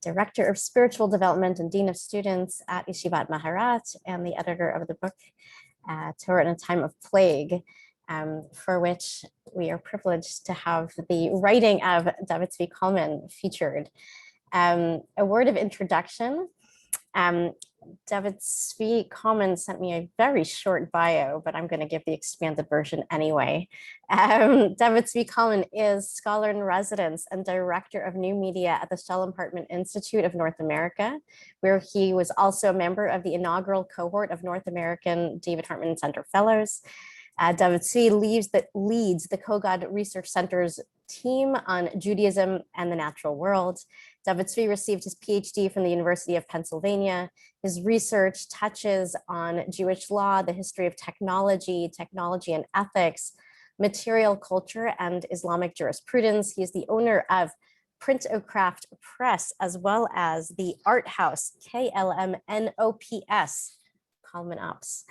Director of Spiritual Development and Dean of Students at Yeshivat Maharat, and the editor of the book Torah in a Time of Plague, for which we are privileged to have the writing of David Zvi Kalman featured. A word of introduction. David Zvi Kalman sent me a very short bio, but I'm going to give the expanded version anyway. David Zvi Kalman is scholar in residence and director of new media at the Shalom Hartman Institute of North America, where he was also a member of the inaugural cohort of North American David Hartman Center Fellows. David Zvi leads the Kogod Research Center's team on Judaism and the natural world. David Zvi received his PhD from the University of Pennsylvania. His research touches on Jewish law, the history of technology and ethics, material culture, and Islamic jurisprudence. He is the owner of Printocraft Press, as well as the Art House, KLMNOPS, Kalman Ops.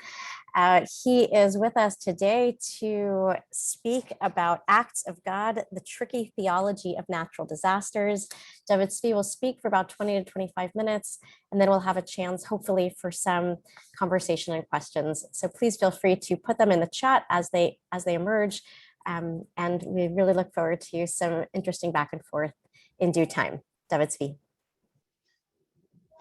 He is with us today to speak about Acts of God, the tricky theology of natural disasters. David Zvi will speak for about 20 to 25 minutes, and then we'll have a chance, hopefully, for some conversation and questions. So please feel free to put them in the chat as they emerge, and we really look forward to some interesting back and forth in due time. David Zvi.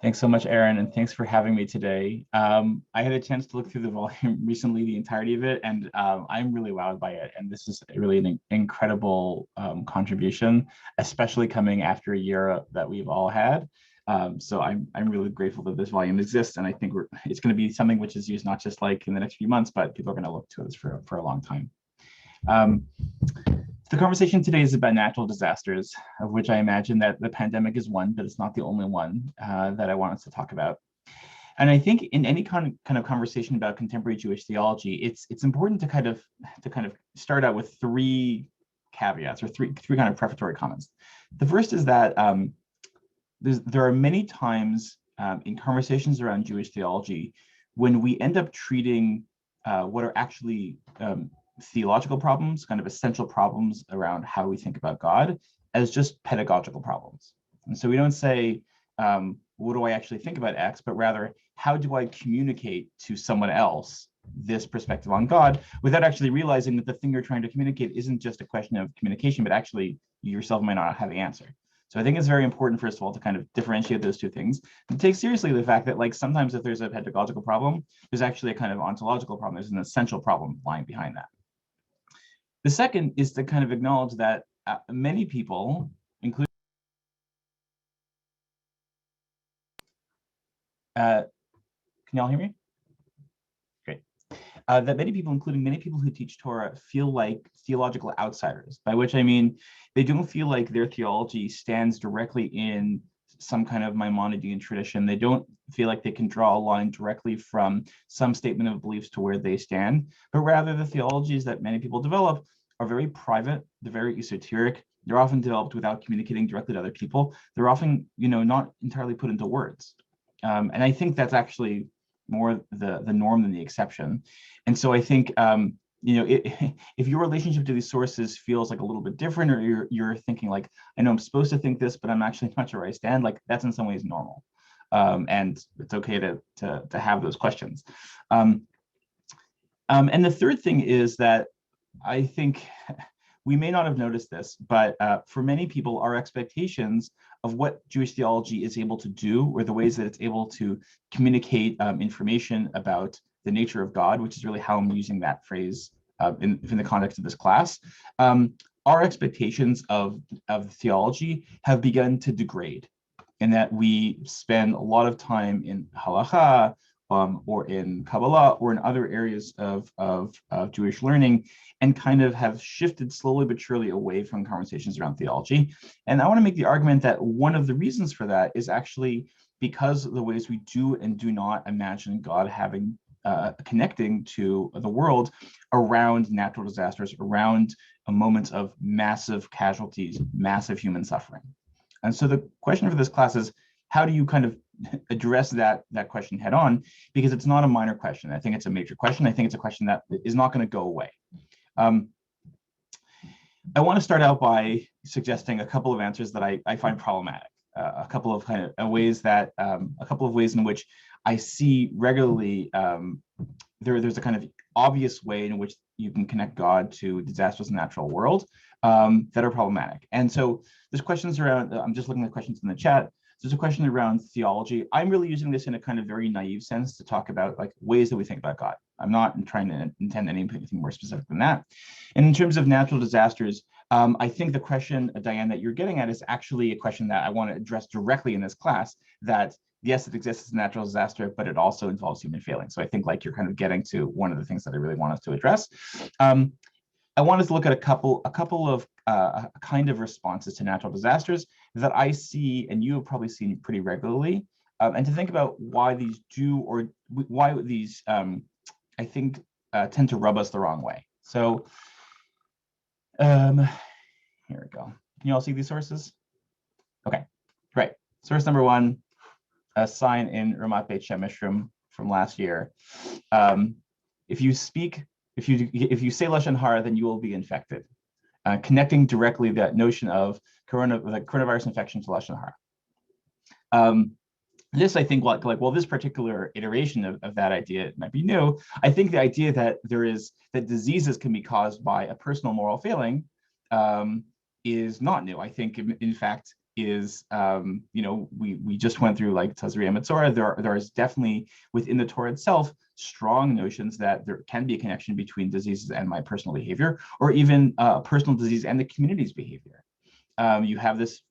Thanks so much, Erin, and thanks for having me today. I had a chance to look through the volume recently, the entirety of it, and I'm really wowed by it. And this is really an incredible contribution, especially coming after a year that we've all had. So I'm really grateful that this volume exists, and I think it's going to be something which is used not just like in the next few months, but people are going to look to us for a long time. The conversation today is about natural disasters, of which I imagine that the pandemic is one, but it's not the only one that I want us to talk about. And I think in any kind of conversation about contemporary Jewish theology, it's important to kind of start out with three caveats or three kind of prefatory comments. The first is that there are many times in conversations around Jewish theology when we end up treating what are actually theological problems, kind of essential problems around how we think about God, as just pedagogical problems. And so we don't say, what do I actually think about X, but rather, how do I communicate to someone else this perspective on God, without actually realizing that the thing you're trying to communicate isn't just a question of communication, but actually you yourself might not have the answer. So I think it's very important, first of all, to kind of differentiate those two things and take seriously the fact that, like, sometimes if there's a pedagogical problem, there's actually a kind of ontological problem. There's an essential problem lying behind that. The second is to kind of acknowledge that many people, including can y'all hear me? Great. That many people, including many people who teach Torah, feel like theological outsiders, by which I mean they don't feel like their theology stands directly in some kind of Maimonidean tradition. They don't feel like they can draw a line directly from some statement of beliefs to where they stand, but rather the theologies that many people develop are very private, they're very esoteric, they're often developed without communicating directly to other people. They're often, not entirely put into words. And I think that's actually more the norm than the exception. And so I think, if your relationship to these sources feels like a little bit different, or you're thinking like, I know I'm supposed to think this, but I'm actually not sure where I stand, like that's in some ways normal. And it's okay to have those questions. And the third thing is that I think we may not have noticed this, but for many people, our expectations of what Jewish theology is able to do, or the ways that it's able to communicate information about the nature of God, which is really how I'm using that phrase in the context of this class, our expectations of theology have begun to degrade, in that we spend a lot of time in halacha, or in Kabbalah, or in other areas of Jewish learning, and kind of have shifted slowly but surely away from conversations around theology. And I want to make the argument that one of the reasons for that is actually because of the ways we do and do not imagine God having connecting to the world around natural disasters, around a moment of massive casualties, massive human suffering. And so the question for this class is, how do you kind of address that question head on? Because it's not a minor question. I think it's a major question. I think it's a question that is not going to go away. I want to start out by suggesting a couple of answers that I find problematic. a couple of kind of ways that a couple of ways in which I see regularly there's a kind of obvious way in which you can connect God to disastrous natural world that are problematic. And so there's questions around, I'm just looking at questions in the chat. There's a question around theology. I'm really using this in a kind of very naive sense to talk about like ways that we think about God. I'm not trying to intend anything more specific than that. And in terms of natural disasters, I think the question, Diane, that you're getting at is actually a question that I want to address directly in this class, that yes, it exists as a natural disaster, but it also involves human failing. So I think like you're kind of getting to one of the things that I really want us to address. I want us to look at a couple of kind of responses to natural disasters that I see, and you have probably seen pretty regularly, and to think about why these do, or why these, I think, tend to rub us the wrong way. So here we go. Can you all see these sources? Okay, great. Source number one, a sign in Ramat Beit Shemesh from last year. If you say Lashon Hara, then you will be infected. Connecting directly that notion of coronavirus infection to Lashon Hara. This, I think, well, this particular iteration of that idea might be new. I think the idea that that diseases can be caused by a personal moral failing is not new. I think, in fact, is we just went through like Tazria Mitzorah. There is definitely within the Torah itself strong notions that there can be a connection between diseases and my personal behavior, or even personal disease and the community's behavior. You have this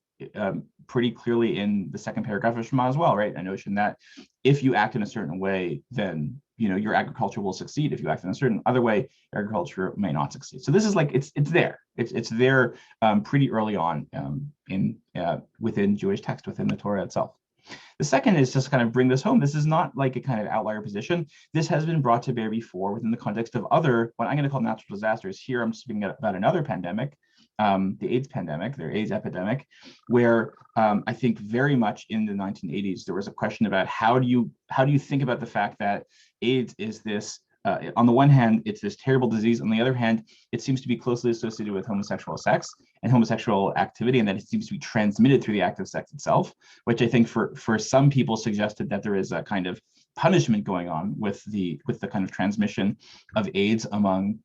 pretty clearly in the second paragraph of Shema as well, right? A notion that if you act in a certain way, then your agriculture will succeed. If you act in a certain other way, agriculture may not succeed. So this is like it's there. It's there pretty early on within Jewish text, within the Torah itself. The second is just kind of bring this home. This is not like a kind of outlier position. This has been brought to bear before within the context of other, what I'm going to call natural disasters. Here I'm speaking about another pandemic, the AIDS pandemic, their AIDS epidemic, where I think very much in the 1980s, there was a question about how do you think about the fact that AIDS is this, on the one hand, it's this terrible disease. On the other hand, it seems to be closely associated with homosexual sex and homosexual activity, and that it seems to be transmitted through the act of sex itself, which I think for some people suggested that there is a kind of punishment going on with the kind of transmission of AIDS among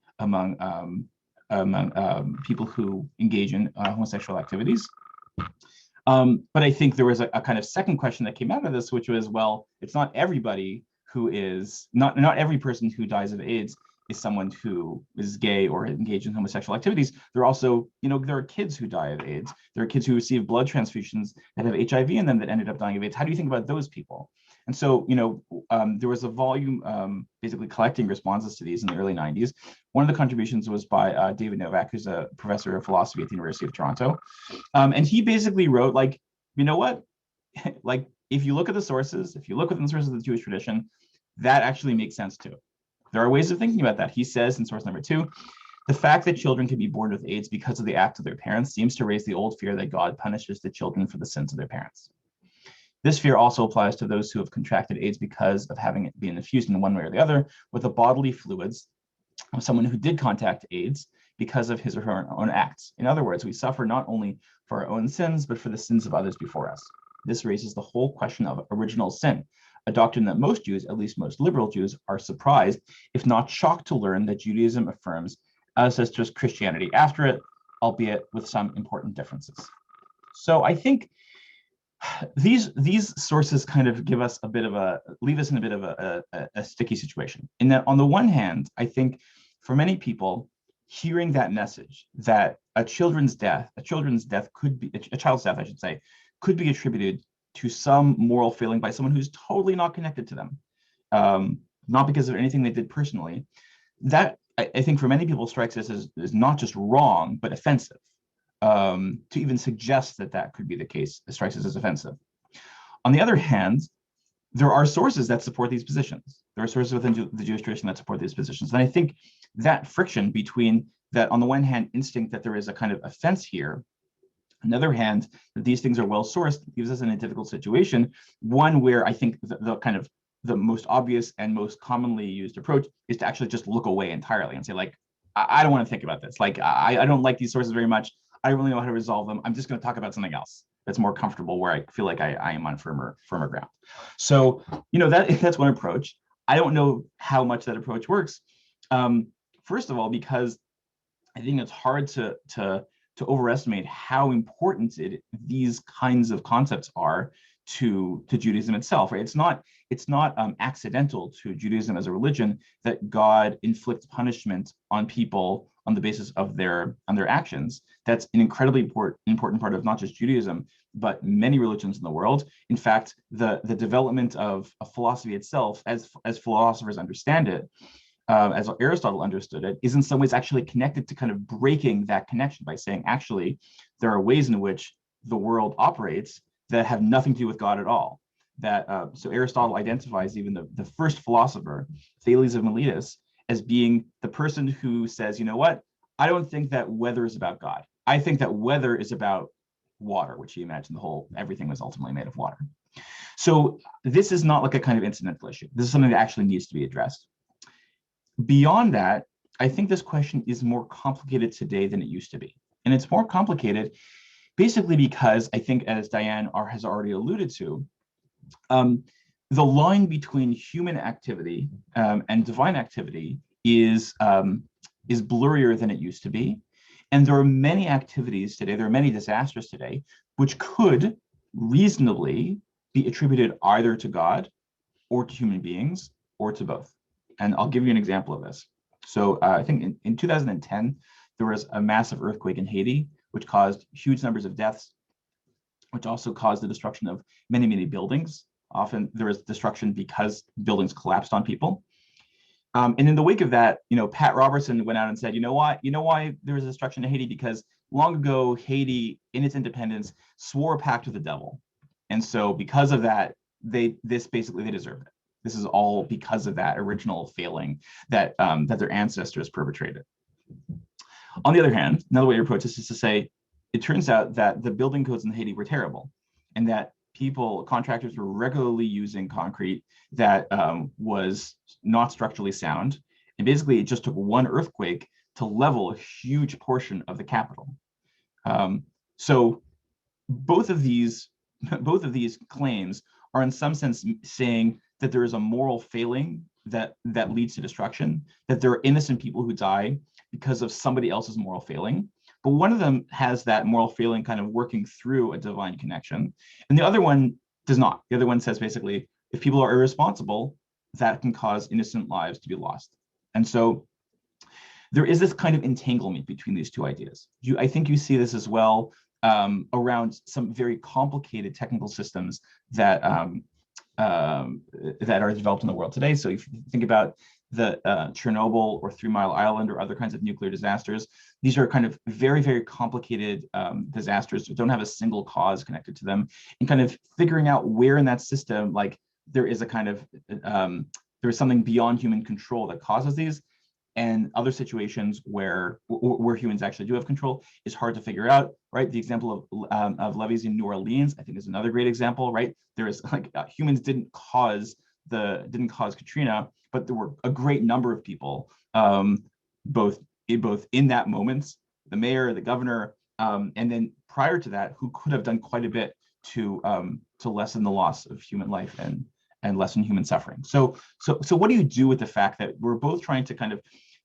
people who engage in homosexual activities. But I think there was a kind of second question that came out of this, which was, well, it's not everybody who is, not every person who dies of AIDS is someone who is gay or engaged in homosexual activities. There are also, there are kids who die of AIDS. There are kids who receive blood transfusions that have HIV in them that ended up dying of AIDS. How do you think about those people? And so, there was a volume basically collecting responses to these in the early 90s. One of the contributions was by David Novak, who's a professor of philosophy at the University of Toronto. And he basically wrote, like, you know what? Like, if you look at the sources, if you look within the sources of the Jewish tradition, that actually makes sense too. There are ways of thinking about that. He says in source number 2, the fact that children can be born with AIDS because of the act of their parents seems to raise the old fear that God punishes the children for the sins of their parents. This fear also applies to those who have contracted AIDS because of having it been infused in one way or the other with the bodily fluids of someone who did contact AIDS because of his or her own acts. In other words, we suffer not only for our own sins, but for the sins of others before us. This raises the whole question of original sin, a doctrine that most Jews, at least most liberal Jews, are surprised, if not shocked, to learn that Judaism affirms, as does Christianity after it, albeit with some important differences. So I think these sources kind of leave us in a bit of a sticky situation. In that, on the one hand, I think for many people, hearing that message that a child's death could be, a child's death, I should say, could be attributed to some moral failing by someone who's totally not connected to them, not because of anything they did personally, that I think for many people strikes us as not just wrong, but offensive. To even suggest that could be the case, it strikes us as offensive. On the other hand, there are sources that support these positions. There are sources within the Jewish tradition that support these positions. And I think that friction between that, on the one hand, instinct that there is a kind of offense here, on the other hand, that these things are well sourced, gives us in a difficult situation, one where I think the most obvious and most commonly used approach is to actually just look away entirely and say, like, I don't want to think about this. Like, I don't like these sources very much. I don't really know how to resolve them. I'm just going to talk about something else. that's more comfortable, where I feel like I am on firmer ground. So, that's one approach. I don't know how much that approach works. First of all, because I think it's hard to overestimate how important these kinds of concepts are to Judaism itself, right? It's not accidental to Judaism as a religion that God inflicts punishment on people on the basis of their actions. That's an incredibly important part of not just Judaism, but many religions in the world. In fact, the development of a philosophy itself, as philosophers understand it, as Aristotle understood it, is in some ways actually connected to kind of breaking that connection by saying, actually, there are ways in which the world operates that have nothing to do with God at all. So Aristotle identifies even the first philosopher, Thales of Miletus, as being the person who says, you know what, I don't think that weather is about God. I think that weather is about water, which he imagined everything was ultimately made of water. So this is not like a kind of incidental issue. This is something that actually needs to be addressed. Beyond that, I think this question is more complicated today than it used to be. And it's more complicated basically because I think, as Diane has already alluded to, the line between human activity and divine activity is blurrier than it used to be. And there are many activities today, there are many disasters today, which could reasonably be attributed either to God or to human beings or to both. And I'll give you an example of this. So I think in 2010, there was a massive earthquake in Haiti, which caused huge numbers of deaths, which also caused the destruction of many, many buildings. Often there was destruction because buildings collapsed on people. And in the wake of that, Pat Robertson went out and said, you know why there was destruction in Haiti? Because long ago, Haiti, in its independence, swore a pact with the devil. And so because of that, they deserved it. This is all because of that original failing that their ancestors perpetrated. On the other hand, another way to approach this is to say, it turns out that the building codes in Haiti were terrible, and that contractors were regularly using concrete that was not structurally sound. And basically, it just took one earthquake to level a huge portion of the capital. So both of these claims are in some sense saying that there is a moral failing that leads to destruction, that there are innocent people who die because of somebody else's moral failing. But one of them has that moral failing kind of working through a divine connection, and the other one does not. The other one says basically, if people are irresponsible, that can cause innocent lives to be lost. And so there is this kind of entanglement between these two ideas. I think you see this as well around some very complicated technical systems that are developed in the world today. So if you think about the Chernobyl or 3 Mile Island or other kinds of nuclear disasters, these are kind of very, very complicated disasters that don't have a single cause connected to them, and kind of figuring out where in that system, like there is a kind of, there is something beyond human control that causes these, and other situations where humans actually do have control is hard to figure out, right? The example of levees in New Orleans, I think, is another great example, right? There is humans didn't cause Katrina, but there were a great number of people, both in that moment, the mayor, the governor, and then prior to that, who could have done quite a bit to lessen the loss of human life and lessen human suffering. So what do you do with the fact that we're both trying to kind of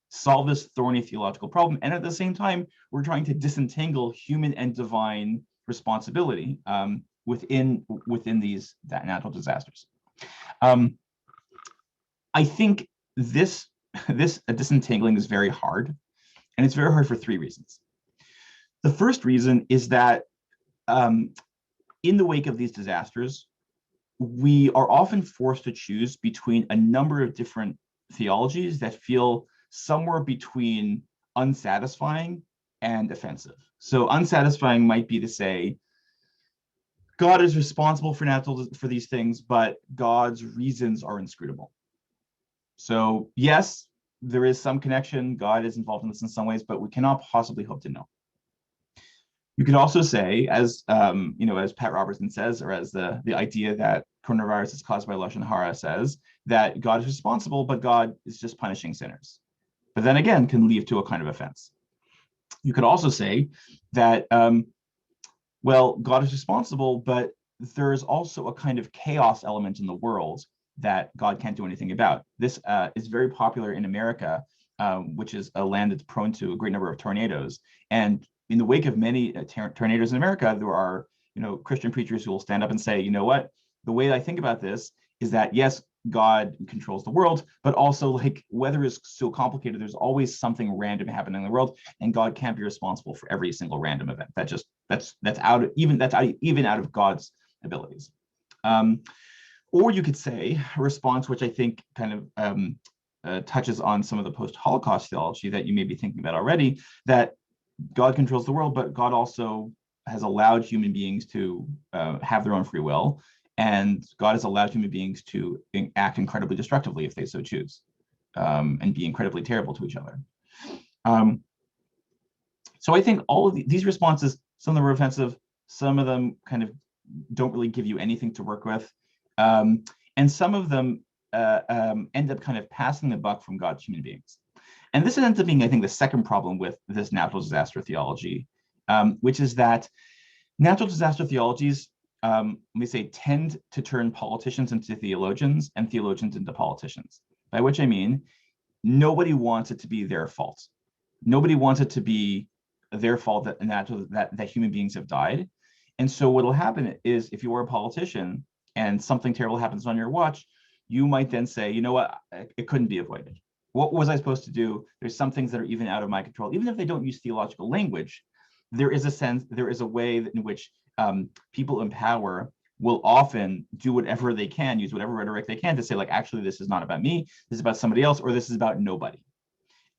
solve this thorny theological problem, and at the same time, we're trying to disentangle human and divine responsibility within these natural disasters? I think this disentangling is very hard, and it's very hard for three reasons. The first reason is that in the wake of these disasters, we are often forced to choose between a number of different theologies that feel somewhere between unsatisfying and offensive. So unsatisfying might be to say, God is responsible for these things, but God's reasons are inscrutable. So yes, there is some connection. God is involved in this in some ways, but we cannot possibly hope to know. You could also say, as as Pat Robertson says, or as the idea that coronavirus is caused by Lashon Hara says, that God is responsible, but God is just punishing sinners. But then again, can lead to a kind of offense. You could also say that well, God is responsible, but there's also a kind of chaos element in the world that God can't do anything about. This is very popular in America, which is a land that's prone to a great number of tornadoes. And in the wake of many tornadoes in America, there are, Christian preachers who will stand up and say, you know what, the way I think about this is that, yes, God controls the world, but also like weather is so complicated. There's always something random happening in the world, and God can't be responsible for every single random event. That's out of God's abilities. Or you could say a response, which I think kind of touches on some of the post-Holocaust theology that you may be thinking about already, that God controls the world, but God also has allowed human beings to have their own free will. And God has allowed human beings to act incredibly destructively if they so choose, and be incredibly terrible to each other. So I think all of these responses, some of them are offensive, some of them kind of don't really give you anything to work with. And some of them end up kind of passing the buck from God to human beings. And this ends up being, I think, the second problem with this natural disaster theology, which is that natural disaster theologies, let me say, tend to turn politicians into theologians and theologians into politicians, by which I mean nobody wants it to be their fault. Nobody wants it to be their fault that human beings have died. And so what will happen is, if you are a politician and something terrible happens on your watch, you might then say, you know what, it couldn't be avoided. What was I supposed to do? There's some things that are even out of my control. Even if they don't use theological language, there is a way in which people in power will often do whatever they can, use whatever rhetoric they can to say, like, actually, this is not about me, this is about somebody else, or this is about nobody.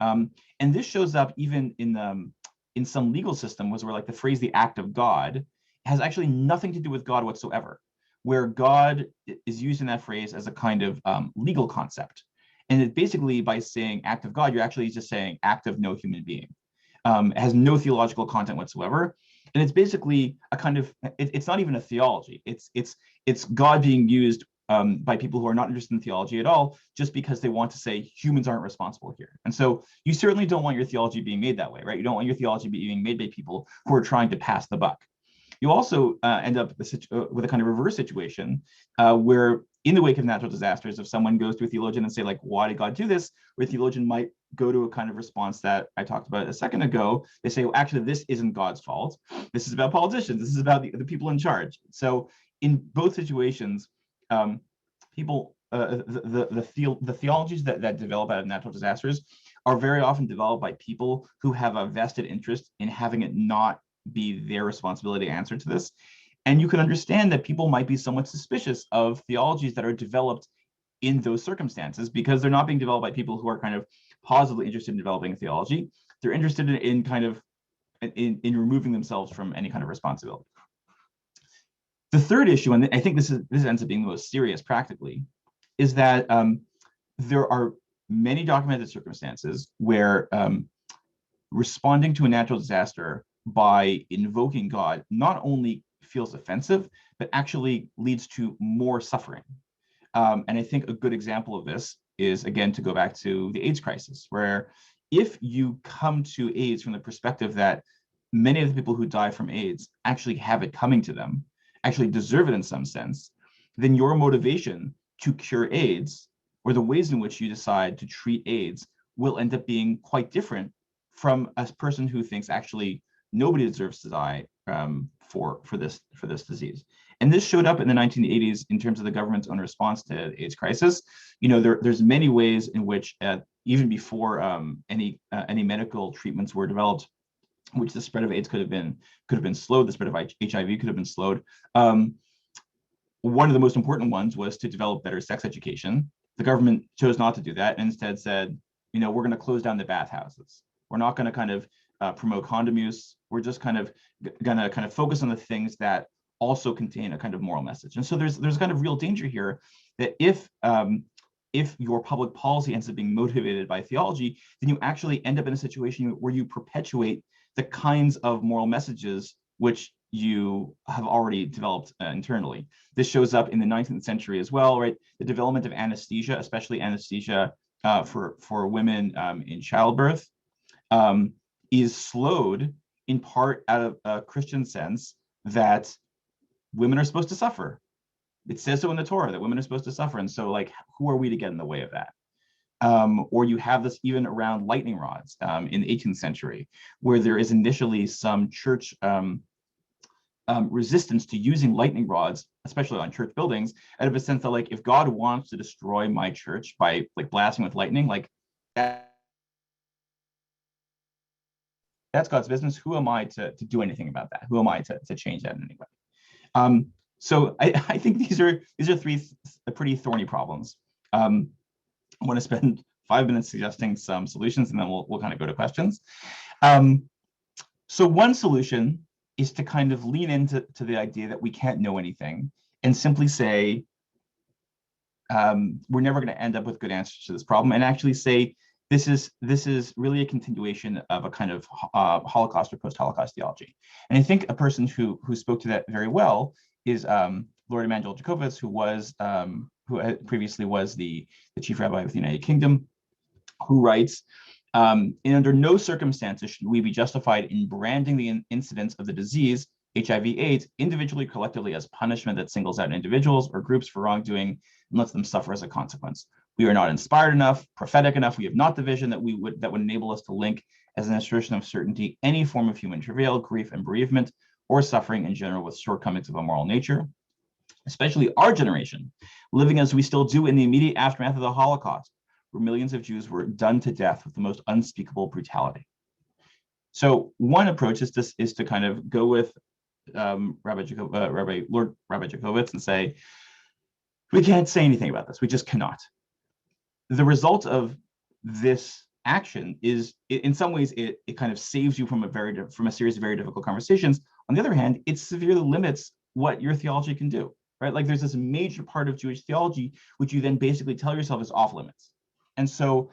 And this shows up even in some legal systems where, like, the phrase "the act of God" has actually nothing to do with God whatsoever, where God is used in that phrase as a kind of legal concept. And it basically, by saying "act of God," you're actually just saying "act of no human being." It has no theological content whatsoever. And it's basically a kind of, it's not even a theology. It's God being used by people who are not interested in theology at all, just because they want to say humans aren't responsible here. And so you certainly don't want your theology being made that way, right? You don't want your theology being made by people who are trying to pass the buck. You also end up with a kind of reverse situation where, in the wake of natural disasters, if someone goes to a theologian and say, like, why did God do this? Where a theologian might go to a kind of response that I talked about a second ago. They say, well, actually, this isn't God's fault. This is about politicians. This is about the people in charge. So in both situations, people, the theologies that develop out of natural disasters are very often developed by people who have a vested interest in having it not be their responsibility to answer to this. And you can understand that people might be somewhat suspicious of theologies that are developed in those circumstances, because they're not being developed by people who are kind of positively interested in developing a theology. They're interested in kind of in removing themselves from any kind of responsibility. The third issue, and I think this ends up being the most serious practically, is that there are many documented circumstances where responding to a natural disaster by invoking God not only feels offensive, but actually leads to more suffering. And I think a good example of this is, again, to go back to the AIDS crisis, where if you come to AIDS from the perspective that many of the people who die from AIDS actually have it coming to them, actually deserve it in some sense, then your motivation to cure AIDS, or the ways in which you decide to treat AIDS, will end up being quite different from a person who thinks actually nobody deserves to die for this disease. And this showed up in the 1980s in terms of the government's own response to the AIDS crisis. There's many ways in which even before any medical treatments were developed, which the spread of AIDS could have been slowed, the spread of HIV could have been slowed. One of the most important ones was to develop better sex education. The government chose not to do that and instead said, we're going to close down the bathhouses. We're not going to kind of promote condom use. We're just kind of going to kind of focus on the things that also contain a kind of moral message. And so there's kind of real danger here that if your public policy ends up being motivated by theology, then you actually end up in a situation where you perpetuate the kinds of moral messages which you have already developed internally. This shows up in the 19th century as well, right? The development of anesthesia, especially anesthesia for women in childbirth, is slowed in part out of a Christian sense that women are supposed to suffer. It says so in the Torah that women are supposed to suffer. And so like, who are we to get in the way of that? Or you have this even around lightning rods in the 18th century, where there is initially some church resistance to using lightning rods, especially on church buildings, out of a sense that like, if God wants to destroy my church by like blasting with lightning, like that's God's business. Who am I to do anything about that? Who am I to change that in any way? So I think these are three pretty thorny problems. I want to spend 5 minutes suggesting some solutions, and then we'll kind of go to questions. So one solution is to kind of lean into the idea that we can't know anything and simply say, we're never going to end up with good answers to this problem, and actually say, this is really a continuation of a kind of Holocaust or post-Holocaust theology. And I think a person who spoke to that very well is Lord Emanuel Jacobitz, who previously was the chief rabbi of the United Kingdom, who writes, and under no circumstances should we be justified in branding the incidence of the disease, HIV/AIDS, individually, collectively as punishment that singles out individuals or groups for wrongdoing and lets them suffer as a consequence. We are not inspired enough, prophetic enough. We have not the vision that would enable us to link as an assertion of certainty any form of human travail, grief, and bereavement, or suffering in general with shortcomings of a moral nature. Especially our generation, living as we still do in the immediate aftermath of the Holocaust, where millions of Jews were done to death with the most unspeakable brutality. So one approach is to kind of go with Lord Rabbi Jacobitz and say, we can't say anything about this. We just cannot. The result of this action is, in some ways, it kind of saves you from a series of very difficult conversations. On the other hand, it severely limits what your theology can do, right? Like there's this major part of Jewish theology, which you then basically tell yourself is off limits. And so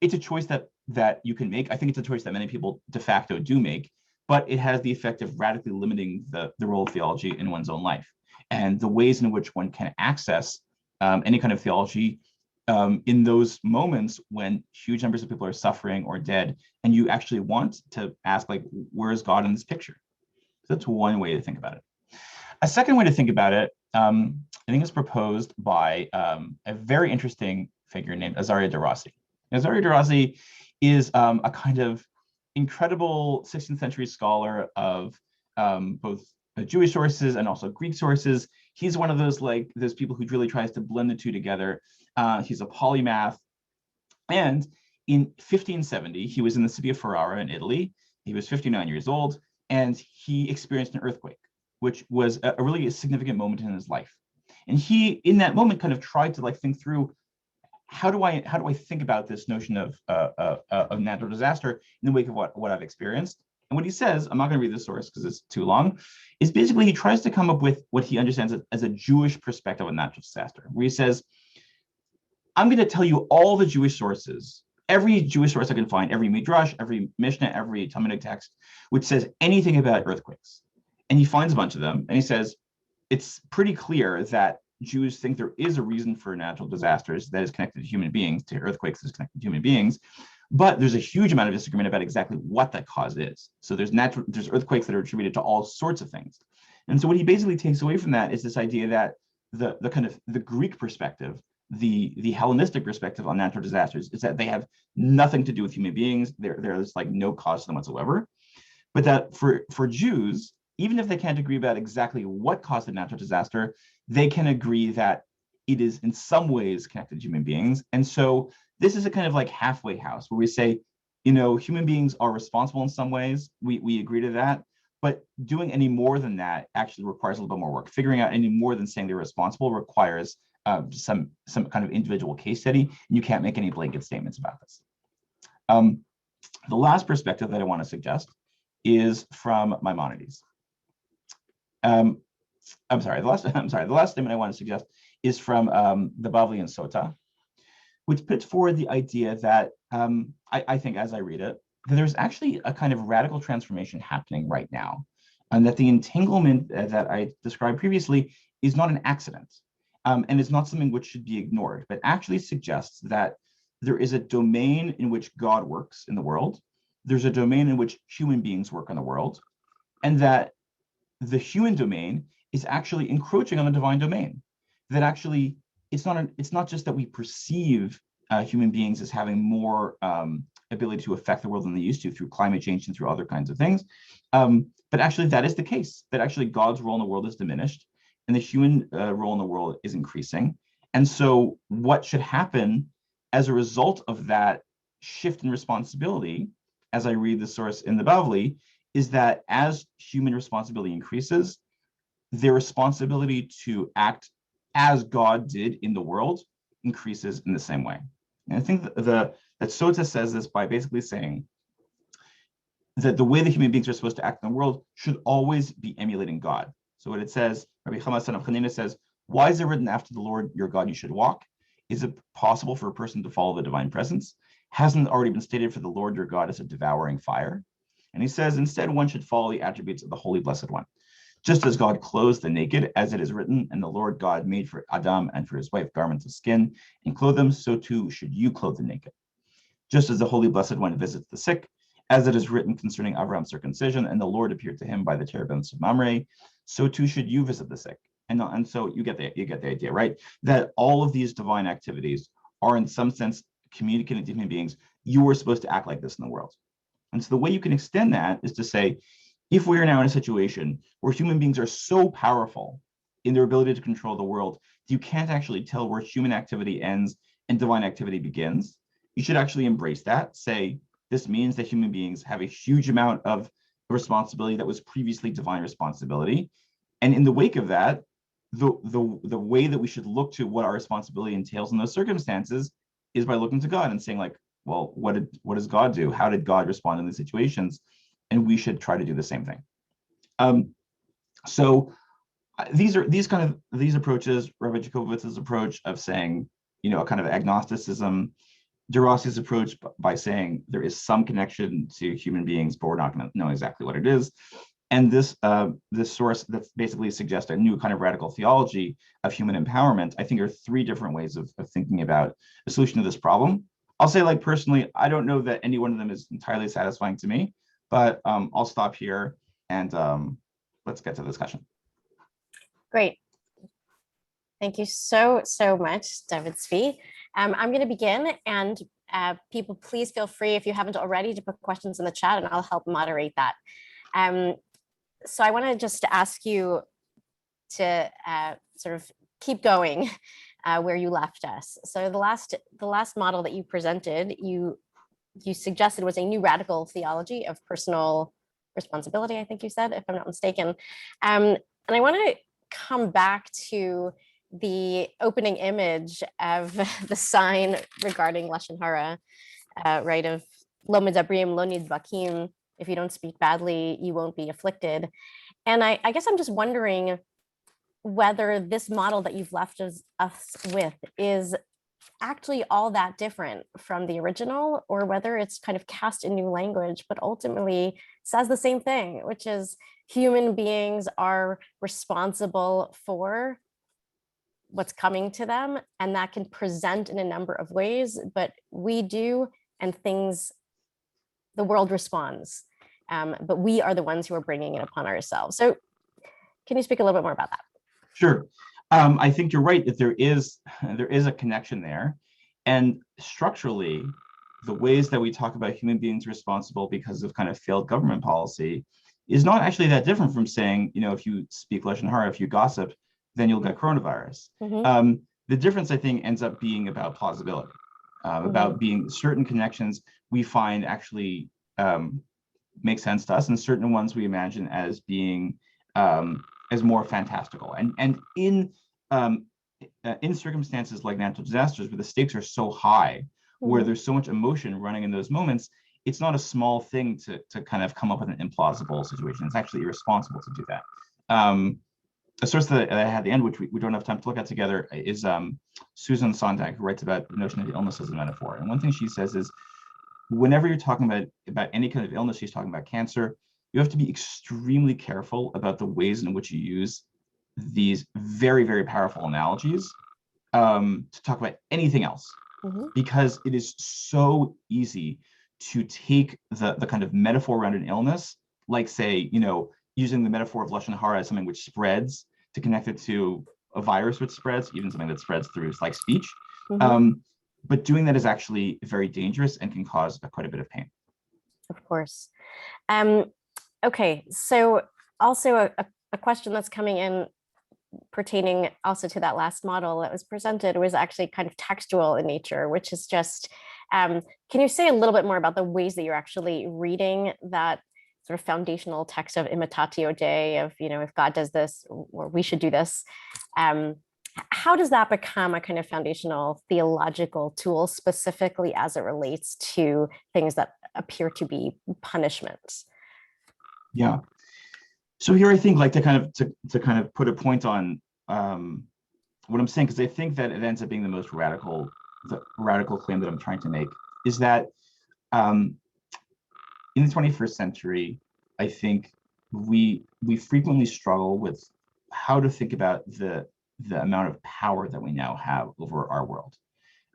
it's a choice that you can make. I think it's a choice that many people de facto do make, but it has the effect of radically limiting the role of theology in one's own life and the ways in which one can access any kind of theology in those moments when huge numbers of people are suffering or dead, and you actually want to ask, like, where is God in this picture? So that's one way to think about it. A second way to think about it, I think is proposed by a very interesting figure named Azariah De Rossi. Azariah De Rossi is a kind of incredible 16th century scholar of both Jewish sources and also Greek sources. He's one of those people who really tries to blend the two together. He's a polymath. And in 1570, he was in the city of Ferrara in Italy. He was 59 years old, and he experienced an earthquake, which was a really significant moment in his life. And he, in that moment, kind of tried to think through, how do I think about this notion of natural disaster in the wake of what I've experienced? And what he says, I'm not going to read the source because it's too long, is basically he tries to come up with what he understands as a Jewish perspective on natural disaster, where he says, I'm going to tell you all the Jewish sources, every Jewish source I can find, every Midrash, every Mishnah, every Talmudic text, which says anything about earthquakes. And he finds a bunch of them, and he says, it's pretty clear that Jews think there is a reason for natural disasters that is connected to human beings, to earthquakes that is connected to human beings, but there's a huge amount of disagreement about exactly what that cause is. So there's earthquakes that are attributed to all sorts of things. And so what he basically takes away from that is this idea that the kind of the Greek perspective, the Hellenistic perspective on natural disasters, is that they have nothing to do with human beings. There's no cause to them whatsoever. But that for Jews, even if they can't agree about exactly what caused the natural disaster, they can agree that it is in some ways connected to human beings. And so this is a kind of halfway house where we say, human beings are responsible in some ways. We agree to that. But doing any more than that actually requires a little bit more work. Figuring out any more than saying they're responsible requires some kind of individual case study. And you can't make any blanket statements about this. The last perspective that I want to suggest is from Maimonides. The last statement I want to suggest is from the Bavli and Sota, which puts forward the idea that I think, as I read it, that there's actually a kind of radical transformation happening right now, and that the entanglement that I described previously is not an accident, and it's not something which should be ignored, but actually suggests that there is a domain in which God works in the world, there's a domain in which human beings work in the world, and that the human domain is actually encroaching on the divine domain. That actually, it's not just that we perceive human beings as having more ability to affect the world than they used to through climate change and through other kinds of things, but actually that is the case, that actually God's role in the world is diminished and the human role in the world is increasing. And so what should happen as a result of that shift in responsibility, as I read the source in the Bavli, is that as human responsibility increases, their responsibility to act as God did in the world increases in the same way. And I think that Sota says this by basically saying that the way that human beings are supposed to act in the world should always be emulating God. So what it says, Rabbi Chama son of Chanina says, why is it written after the Lord your God you should walk? Is it possible for a person to follow the divine presence? Hasn't it already been stated for the Lord your God as a devouring fire? And he says, instead, one should follow the attributes of the Holy Blessed One. Just as God clothes the naked, as it is written, and the Lord God made for Adam and for his wife garments of skin and clothe them, so too should you clothe the naked. Just as the Holy Blessed One visits the sick, as it is written concerning Abraham's circumcision, and the Lord appeared to him by the terebinths of Mamre, so too should you visit the sick. And so you get the idea, right? That all of these divine activities are in some sense communicating to human beings, you are supposed to act like this in the world. And so the way you can extend that is to say, if we are now in a situation where human beings are so powerful in their ability to control the world, you can't actually tell where human activity ends and divine activity begins, you should actually embrace that. Say, this means that human beings have a huge amount of responsibility that was previously divine responsibility. And in the wake of that, the way that we should look to what our responsibility entails in those circumstances is by looking to God and saying, like, well, what does God do? How did God respond in these situations? And we should try to do the same thing. So these approaches, Rabbi Jacobowitz's approach of saying, a kind of agnosticism, De Rossi's approach by saying there is some connection to human beings, but we're not going to know exactly what it is. And this source that basically suggests a new kind of radical theology of human empowerment, I think are three different ways of thinking about a solution to this problem. I'll say, like, personally, I don't know that any one of them is entirely satisfying to me, but I'll stop here and let's get to the discussion. Great. Thank you so much, David Zvi. I'm going to begin, and people, please feel free, if you haven't already, to put questions in the chat, and I'll help moderate that. So I want to just ask you to sort of keep going where you left us. So the last model that you presented, you suggested was a new radical theology of personal responsibility, I think you said, if I'm not mistaken. And I want to come back to the opening image of the sign regarding Lashon Hara, right, of Lo Medabrim, Lo Nidbakim. If you don't speak badly, you won't be afflicted. And I guess I'm just wondering whether this model that you've left us with is actually all that different from the original, or whether it's kind of cast in new language, but ultimately says the same thing, which is human beings are responsible for what's coming to them, and that can present in a number of ways, but we do, and the world responds, but we are the ones who are bringing it upon ourselves. So can you speak a little bit more about that? Sure. I think you're right that there is a connection there, and structurally, the ways that we talk about human beings responsible because of kind of failed government policy is not actually that different from saying, if you speak Lashon Hara, if you gossip, then you'll get coronavirus. Mm-hmm. The difference, I think, ends up being about plausibility, about being certain connections we find actually make sense to us, and certain ones we imagine as being as more fantastical. And in circumstances like natural disasters where the stakes are so high, where there's so much emotion running in those moments, it's not a small thing to kind of come up with an implausible situation. It's actually irresponsible to do that. A source that I had at the end, which we don't have time to look at together, is Susan Sontag, who writes about the notion of illness as a metaphor. And one thing she says is, whenever you're talking about any kind of illness, she's talking about cancer, you have to be extremely careful about the ways in which you use these very, very powerful analogies to talk about anything else, because it is so easy to take the kind of metaphor around an illness, like, say, using the metaphor of Lashon Hara as something which spreads to connect it to a virus which spreads, even something that spreads through like speech. But doing that is actually very dangerous and can cause quite a bit of pain. Of course. Okay, so also a question that's coming in pertaining also to that last model that was presented was actually kind of textual in nature, which is just, can you say a little bit more about the ways that you're actually reading that sort of foundational text of imitatio Dei, of, you know, if God does this, or we should do this. How does that become a kind of foundational theological tool, specifically as it relates to things that appear to be punishments? Yeah. So here I think, like, to kind of put a point on what I'm saying, because I think that it ends up being the radical claim that I'm trying to make, is that in the 21st century, I think we frequently struggle with how to think about the amount of power that we now have over our world,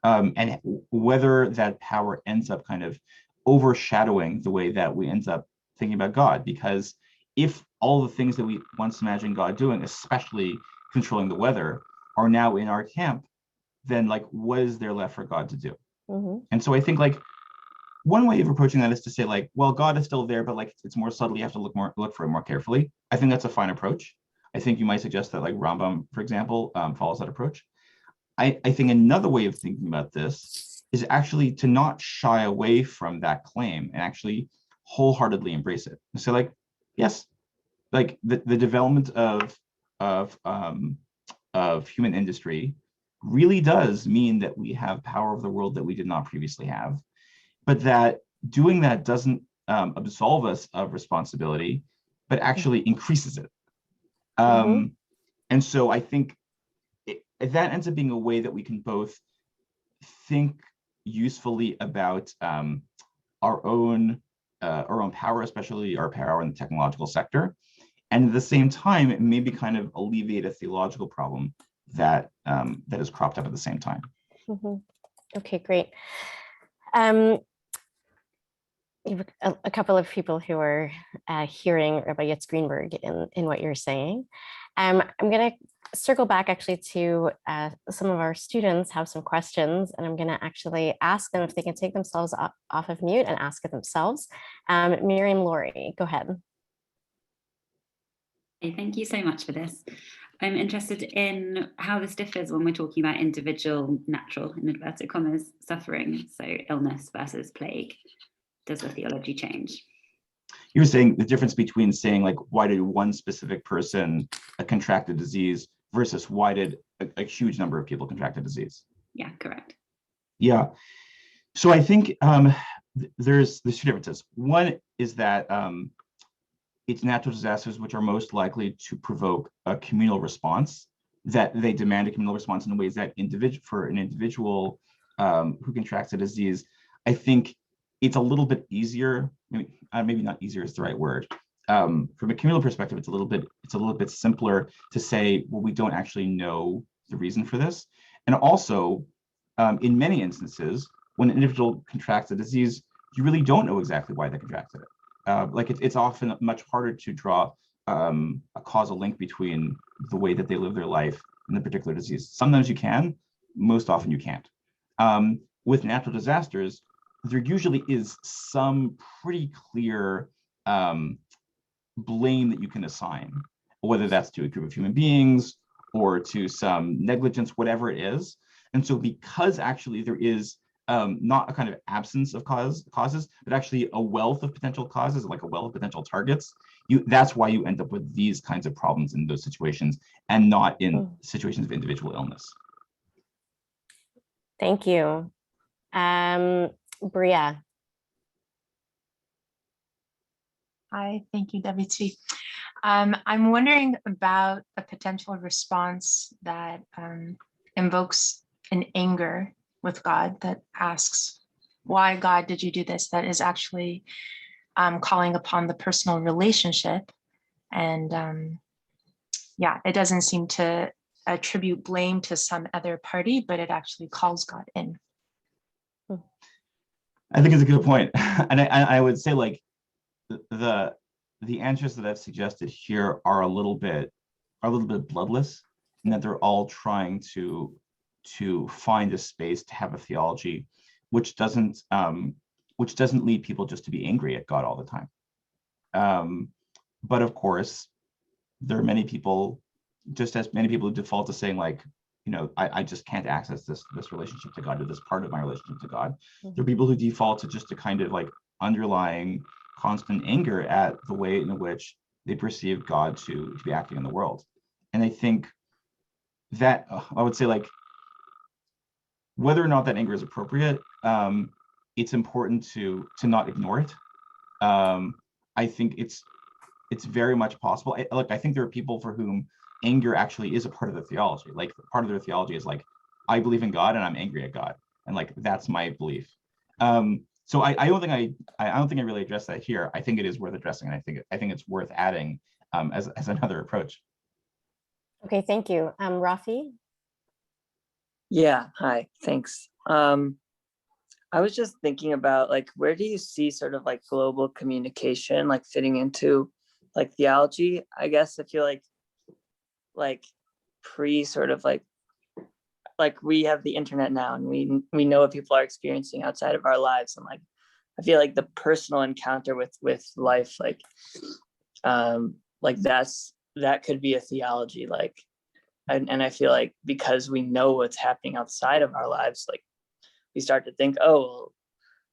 and whether that power ends up kind of overshadowing the way that we end up thinking about God. Because if all the things that we once imagined God doing, especially controlling the weather, are now in our camp, then like, what is there left for God to do? And so I think, like, one way of approaching that is to say, like, well, God is still there, but like, it's more subtle. You have to look for it more carefully. I think that's a fine approach. I think you might suggest that, like, Rambam, for example, follows that approach. I think another way of thinking about this is actually to not shy away from that claim and actually wholeheartedly embrace it. So, like, yes, like the development of human industry really does mean that we have power over the world that we did not previously have, but that doing that doesn't absolve us of responsibility, but actually increases it. And so I think that ends up being a way that we can both think usefully about our own power, especially our power in the technological sector, and at the same time, maybe kind of alleviate a theological problem that that has cropped up at the same time. Okay, great. A couple of people who are hearing Rabbi Yitz Greenberg in what you're saying. I'm going to circle back actually to some of our students have some questions, and I'm going to actually ask them if they can take themselves off of mute and ask it themselves. Miriam Laurie, go ahead. Thank you so much for this. I'm interested in how this differs when we're talking about individual, natural, in inverted commas, suffering, so illness versus plague. Does the theology change? You're saying the difference between saying, like, why did one specific person contract a disease versus why did a huge number of people contract a disease? Yeah, correct. Yeah. So I think there's two differences. One is that it's natural disasters which are most likely to provoke a communal response, that they demand a communal response in ways that for an individual who contracts a disease, I think it's a little bit easier, maybe not easier is the right word. From a communal perspective, it's a little bit simpler to say, well, we don't actually know the reason for this. And also, in many instances, when an individual contracts a disease, you really don't know exactly why they contracted it. Like, it's often much harder to draw a causal link between the way that they live their life and the particular disease. Sometimes you can, most often you can't. With natural disasters, there usually is some pretty clear blame that you can assign, whether that's to a group of human beings or to some negligence, whatever it is. And so because actually there is not a kind of absence of causes, but actually a wealth of potential causes, like a wealth of potential targets, that's why you end up with these kinds of problems in those situations and not in situations of individual illness. Thank you. Bria. Hi, thank you, David. I'm wondering about a potential response that invokes an anger with God, that asks, why, God, did you do this? That is actually calling upon the personal relationship. And yeah, it doesn't seem to attribute blame to some other party, but it actually calls God in. I think it's a good point. And I would say, like, the answers that I've suggested here are a little bit bloodless, in that they're all trying to find a space to have a theology which doesn't lead people just to be angry at God all the time. But of course, there are many people, just as many people who default to saying like, I just can't access this relationship to God, or this part of my relationship to God. Mhm. There are people who default to just a kind of like underlying constant anger at the way in which they perceive God to be acting in the world. And I think that I would say, like, whether or not that anger is appropriate, it's important to not ignore it. I think it's very much possible. I think there are people for whom anger actually is a part of the theology. Like, part of their theology is like, I believe in God and I'm angry at God, and like that's my belief. So I don't think I really addressed that here. I think it is worth addressing, and I think it's worth adding as another approach. Okay, thank you. Rafi? Yeah, hi, thanks. I was just thinking about, like, where do you see sort of like global communication like fitting into like theology? I guess I feel like pre sort of like we have the internet now, and we know what people are experiencing outside of our lives, and like I feel like the personal encounter with life, like that could be a theology, like, and I feel like because we know what's happening outside of our lives, like we start to think, oh,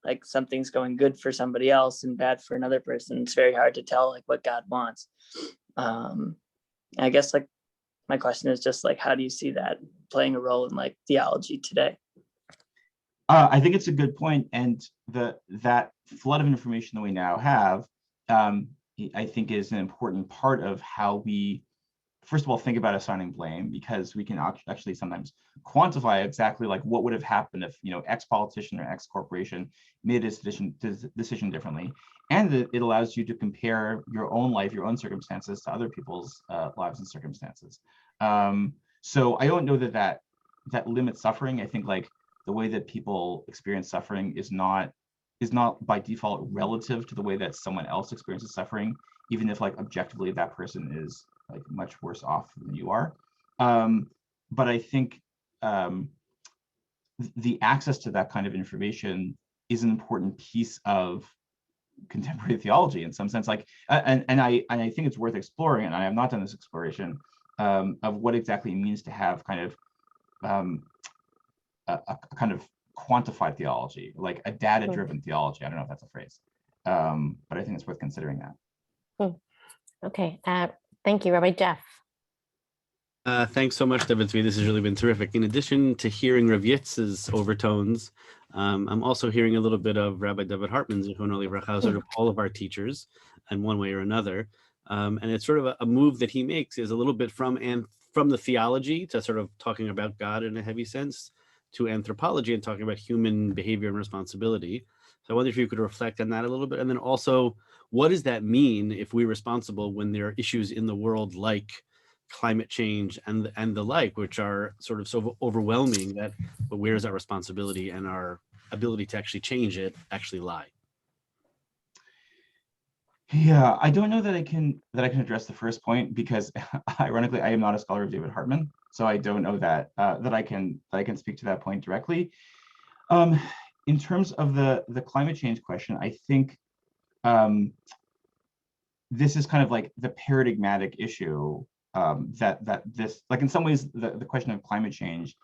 like something's going good for somebody else and bad for another person. It's very hard to tell like what God wants. I guess like my question is just like, how do you see that playing a role in like theology today? I think it's a good point, and that flood of information that we now have, I think, is an important part of how we, first of all, think about assigning blame, because we can actually sometimes quantify exactly like what would have happened if X politician or X corporation made a decision differently, and it allows you to compare your own life, your own circumstances to other people's lives and circumstances. So I don't know that limits suffering. I think like the way that people experience suffering is not by default relative to the way that someone else experiences suffering, even if like objectively that person is like much worse off than you are. But I think the access to that kind of information is an important piece of contemporary theology in some sense. Like, and I think it's worth exploring, and I have not done this exploration of what exactly it means to have kind of a kind of quantified theology, like a data-driven theology. I don't know if that's a phrase, but I think it's worth considering that. Okay, thank you, Rabbi Jeff. Thanks so much, David Zvi. This has really been terrific. In addition to hearing Rav Yitz's overtones, I'm also hearing a little bit of Rabbi David Hartman's, sort of all of our teachers, in one way or another. And it's sort of a move that he makes is a little bit from the theology to sort of talking about God in a heavy sense, to anthropology and talking about human behavior and responsibility. So I wonder if you could reflect on that a little bit. And then also, what does that mean if we're responsible when there are issues in the world like climate change and the like, which are sort of so overwhelming but where is our responsibility and our ability to actually change it actually lie? Yeah, I don't know that I can address the first point, because ironically I am not a scholar of David Hartman, so I don't know that I can speak to that point directly. In terms of the climate change question, I think this is kind of like the paradigmatic issue, that this, like, in some ways the question of climate change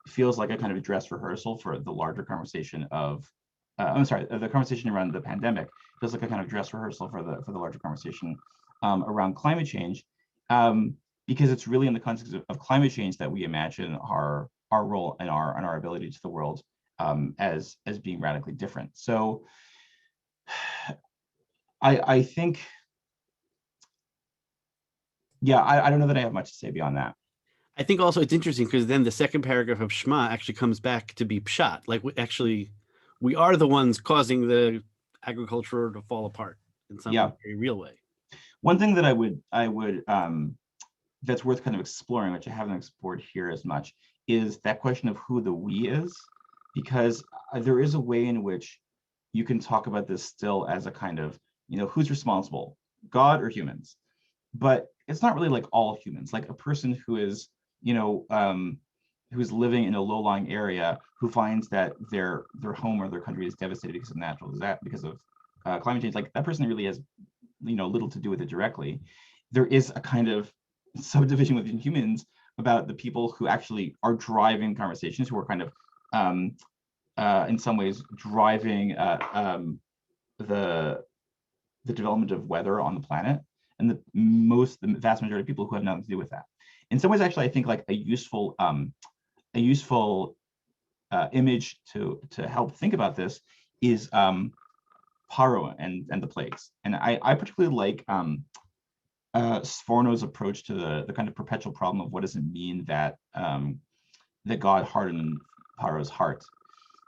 feels like a kind of dress rehearsal for the larger conversation of the conversation around the pandemic feels like a kind of dress rehearsal for the larger conversation around climate change, because it's really in the context of climate change that we imagine our role and our ability to the world as being radically different. So I think, yeah, I don't know that I have much to say beyond that. I think also it's interesting because then the second paragraph of Shema actually comes back to be pshat. Like we are the ones causing the agriculture to fall apart in some very real way. One thing that I would that's worth kind of exploring, which I haven't explored here as much, is that question of who the we is, because there is a way in which you can talk about this still as a kind of, who's responsible. God or humans. But it's not really like all humans. Like a person who is, who's living in a low-lying area, who finds that their home or their country is devastated because of natural disaster, because of climate change. Like that person really has, little to do with it directly. There is a kind of subdivision within humans about the people who actually are driving conversations, who are kind of, in some ways, driving the development of weather on the planet, and the vast majority of people who have nothing to do with that. In some ways, actually, I think like a useful image to help think about this is Paro and the plagues. And I particularly like Sforno's approach to the kind of perpetual problem of what does it mean that that God hardened Paro's heart,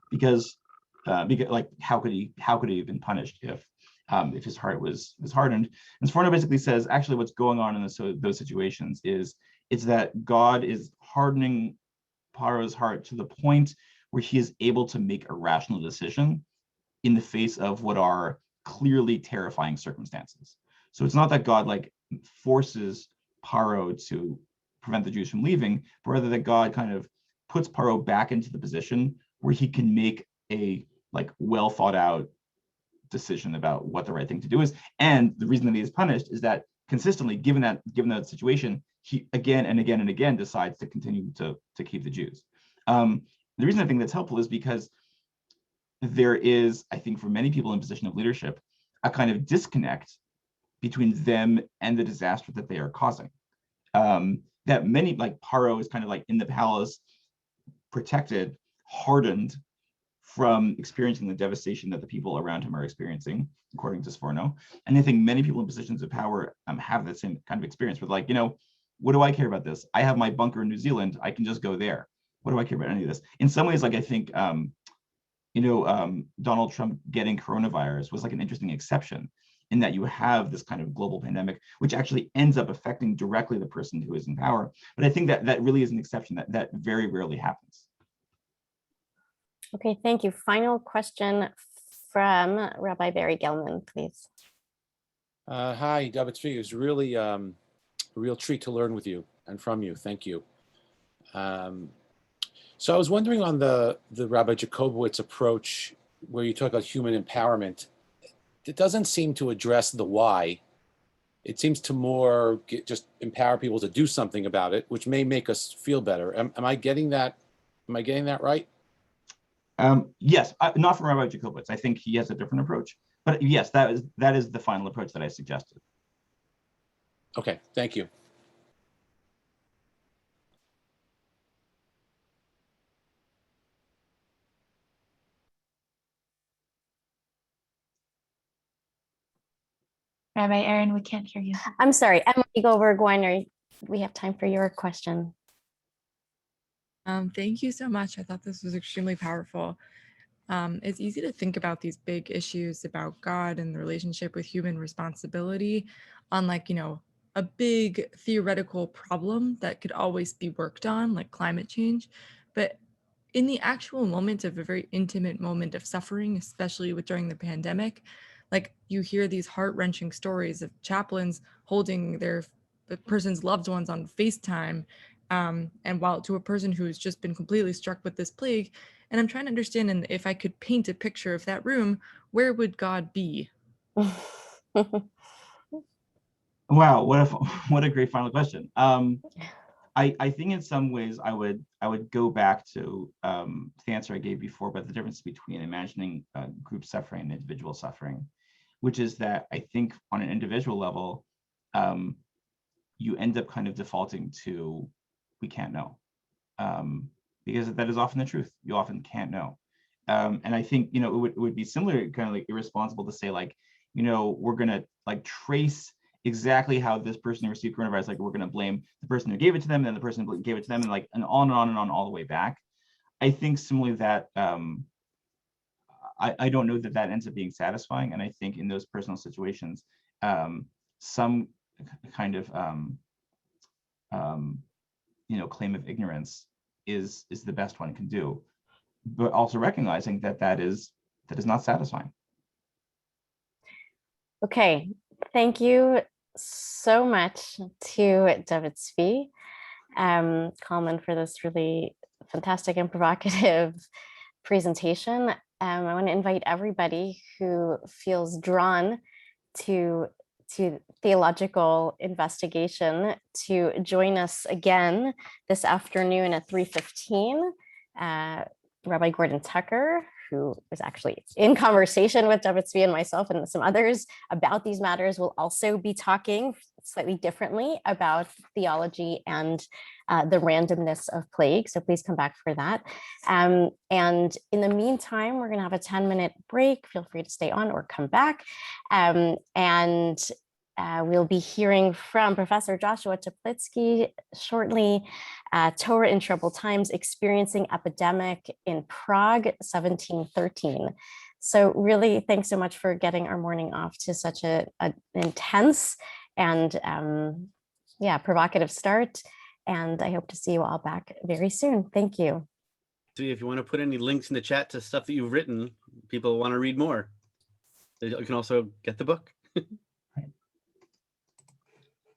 because like how could he have been punished if his heart was hardened? And Sforno basically says actually what's going on in those situations is it's that God is hardening Paro's heart to the point where he is able to make a rational decision in the face of what are clearly terrifying circumstances. So it's not that God like forces Paro to prevent the Jews from leaving, but rather that God kind of puts Paro back into the position where he can make a like well thought out decision about what the right thing to do is. And the reason that he is punished is that consistently, given that situation, he again and again and again decides to continue to keep the Jews. The reason I think that's helpful is because there is, I think, for many people in position of leadership, a kind of disconnect between them and the disaster that they are causing. That many, like Paro is kind of like in the palace, protected, hardened from experiencing the devastation that the people around him are experiencing, according to Sforno. And I think many people in positions of power have that same kind of experience with like, what do I care about this? I have my bunker in New Zealand. I can just go there. What do I care about any of this? In some ways, like I think, Donald Trump getting coronavirus was like an interesting exception in that you have this kind of global pandemic, which actually ends up affecting directly the person who is in power. But I think that really is an exception that very rarely happens. Okay, thank you. Final question from Rabbi Barry Gelman, please. Hi, Zvi. It was really a real treat to learn with you and from you. Thank you. So I was wondering on the Rabbi Jacobowitz approach, where you talk about human empowerment, it doesn't seem to address the why. It seems to more just empower people to do something about it, which may make us feel better. Am I getting that? Am I getting that right? Yes, not from Rabbi Jacobowitz. I think he has a different approach. But yes, that is the final approach that I suggested. Okay, thank you. Rabbi Erin, we can't hear you. I'm sorry, Emily Goldberg-Weiner, we have time for your question. Thank you so much. I thought this was extremely powerful. It's easy to think about these big issues about God and the relationship with human responsibility on like, a big theoretical problem that could always be worked on, like climate change. But in the actual moment of a very intimate moment of suffering, especially during the pandemic, like you hear these heart-wrenching stories of chaplains holding the person's loved ones on FaceTime. And while to a person who's just been completely struck with this plague, and I'm trying to understand, and if I could paint a picture of that room, where would God be? Wow, what a great final question. I think in some ways I would go back to the answer I gave before about the difference between imagining group suffering and individual suffering, which is that I think on an individual level, you end up kind of defaulting to we can't know, because that is often the truth. You often can't know, and I think it would be similar, kind of like irresponsible to say like we're gonna like trace exactly how this person received coronavirus, like we're going to blame the person who gave it to them, and then the person who gave it to them, and like and on and on and on all the way back. I think similarly that I don't know that ends up being satisfying, and I think in those personal situations, some kind of claim of ignorance is the best one can do, but also recognizing that is not satisfying. Okay, Thank you so much to David Zvi Kalman for this really fantastic and provocative presentation. I want to invite everybody who feels drawn to theological investigation to join us again this afternoon at 3:15. Rabbi Gordon Tucker, who is actually in conversation with David Zvi and myself and some others about these matters, will also be talking slightly differently about theology and the randomness of plague. So please come back for that. And in the meantime, we're going to have a 10-minute break. Feel free to stay on or come back. We'll be hearing from Professor Joshua Teplitsky shortly. Torah in Troubled Times, Experiencing Epidemic in Prague, 1713. So really, thanks so much for getting our morning off to such an intense and provocative start. And I hope to see you all back very soon. Thank you. If you want to put any links in the chat to stuff that you've written, people want to read more. You can also get the book.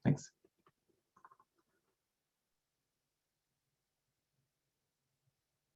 Thanks.